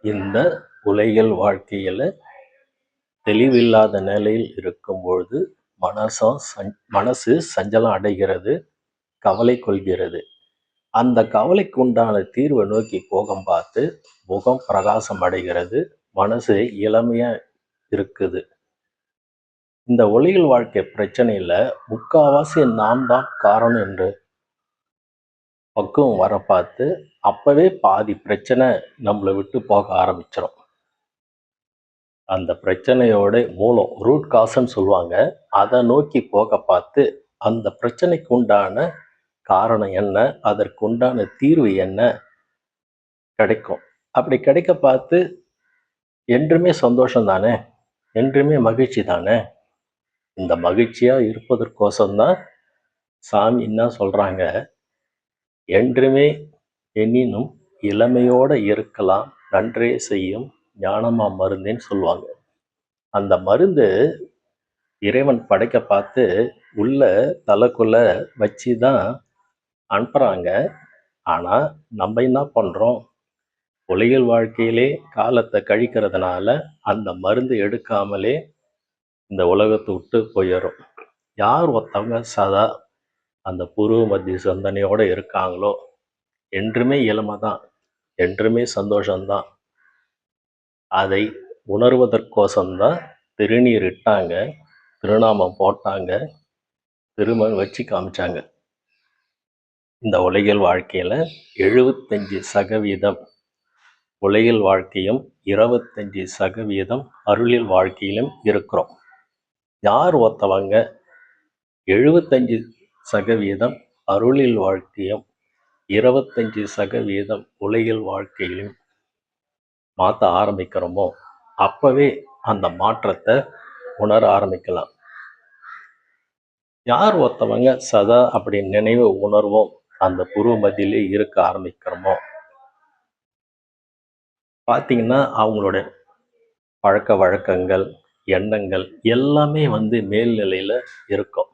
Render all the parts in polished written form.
இந்த உலகியல் வாழ்க்கையில தெளிவில்லாத நிலையில் இருக்கும்பொழுது மனசு சஞ்சலம் அடைகிறது, கவலை கொள்கிறது. அந்த கவலைக்கு உண்டான தீர்வை நோக்கி போகம் பார்த்து முகம் பிரகாசம் அடைகிறது, மனசு இளமையா இருக்குது. இந்த உலகில் வாழ்க்கை பிரச்சனையில முக்காவாசி நாம் தான் காரணம் என்று பக்குவம் வர பார்த்து அப்பவே பாதி பிரச்சனை நம்மளை விட்டு போக ஆரம்பிச்சிடும். அந்த பிரச்சனையோட மூலம் ரூட் காசுன்னு சொல்லுவாங்க. அதை நோக்கி போக பார்த்து அந்த பிரச்சனைக்கு உண்டான காரணம் என்ன, அதற்கு உண்டான தீர்வு என்ன கிடைக்கும். அப்படி கிடைக்க பார்த்து என்றுமே சந்தோஷம் தானே, என்றுமே மகிழ்ச்சி தானே. இந்த மகிழ்ச்சியா இருப்பதற்கோசம்தான் சாமி என்ன சொல்றாங்க, என்றுமே எண்ணினும் இளமையோட இருக்கலாம் நன்றே செய்யும் ஞானமா மருந்தேன்னு சொல்லுவாங்க. அந்த மருந்து இறைவன் படைக்க பார்த்து உள்ள தலைக்குள்ள வச்சு தான் அனுப்புறாங்க. ஆனா நம்ம என்ன பண்றோம், உலகில் வாழ்க்கையிலே காலத்தை கழிக்கிறதுனால அந்த மருந்து எடுக்காமலே இந்த உலகத்தை விட்டு போயிடும். யார் ஒருத்தவங்க சதா அந்த பூர்வ மத்திய சிந்தனையோட இருக்காங்களோ என்றுமே இளமை தான், என்றுமே சந்தோஷம்தான். அதை உணர்வதற்கோசம்தான் திருநீர் இட்டாங்க, திருநாமம் போட்டாங்க, திருமண் வச்சு காமிச்சாங்க. இந்த உலகில் வாழ்க்கையில 75% உலகில் வாழ்க்கையும் 25% அருளில் வாழ்க்கையிலும் இருக்கிறோம். யார் ஒருத்தவங்க 75% அருளில் வாழ்க்கையும் 25% உலகில் வாழ்க்கையிலும் மாற்ற ஆரம்பிக்கிறோமோ அப்பவே அந்த மாற்றத்தை உணர ஆரம்பிக்கலாம். யார் ஒருத்தவங்க சதா அப்படி நினைவு உணர்வோம் அந்த பூர்வ மத்தியிலே இருக்க ஆரம்பிக்கிறோமோ பார்த்தீங்கன்னா அவங்களோட பழக்க வழக்கங்கள், எண்ணங்கள் எல்லாமே மேல்நிலையில இருக்கும்.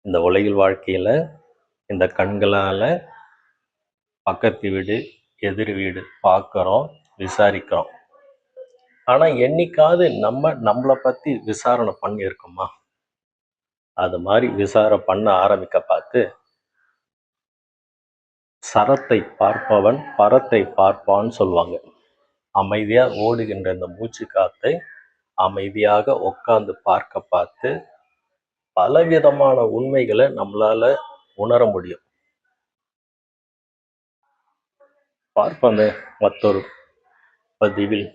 இந்த உலகில் வாழ்க்கையில இந்த கண்களால பக்கத்து வீடு, எதிர் வீடு பார்க்குறோம், விசாரிக்கிறோம். ஆனா என்னைக்காவது நம்மளை பத்தி விசாரணை பண்ணியிருக்கோமா? அது மாதிரி விசாரணை பண்ண ஆரம்பிக்க பார்த்து சரத்தை பார்ப்பவன் பரத்தை பார்ப்பான்னு சொல்லுவாங்க. அமைதியா ஓடுகின்ற இந்த மூச்சு காத்தை அமைதியாக உட்கார்ந்து பார்க்க பார்த்து பலவிதமான உண்மைகளை நம்மளால உணர முடியும். பார்ப்போமே மற்றொரு பதிவில்.